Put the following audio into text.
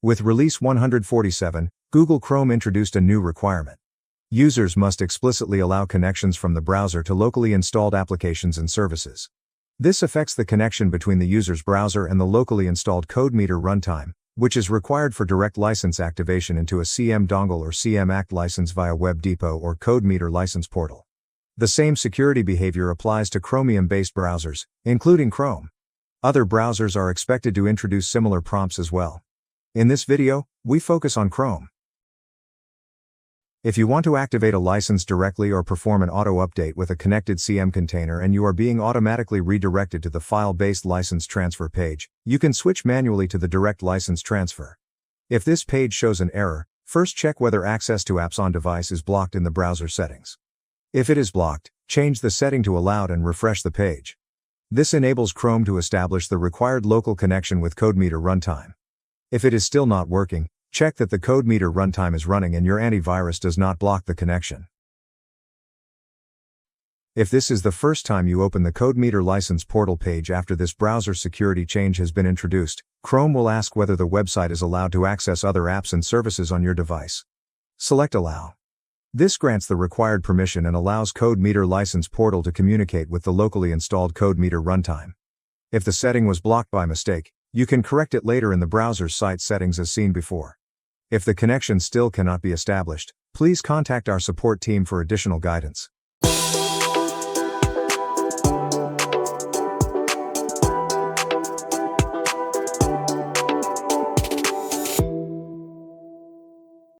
With Release 147, Google Chrome introduced a new requirement. Users must explicitly allow connections from the browser to locally installed applications and services. This affects the connection between the user's browser and the locally installed CodeMeter Runtime, which is required for direct license activation into a CM dongle or CM ACT license via Web Depot or CodeMeter license portal. The same security behavior applies to Chromium-based browsers, including Chrome. Other browsers are expected to introduce similar prompts as well. In this video, we focus on Chrome. If you want to activate a license directly or perform an auto-update with a connected CM container and you are being automatically redirected to the file-based license transfer page, you can switch manually to the direct license transfer. If this page shows an error, first check whether access to apps on device is blocked in the browser settings. If it is blocked, change the setting to allowed and refresh the page. This enables Chrome to establish the required local connection with CodeMeter Runtime. If it is still not working, check that the CodeMeter Runtime is running and your antivirus does not block the connection. If this is the first time you open the CodeMeter license portal page after this browser security change has been introduced, Chrome will ask whether the website is allowed to access other apps and services on your device. Select Allow. This grants the required permission and allows CodeMeter license portal to communicate with the locally installed CodeMeter Runtime. If the setting was blocked by mistake, you can correct it later in the browser's site settings as seen before. If the connection still cannot be established, please contact our support team for additional guidance.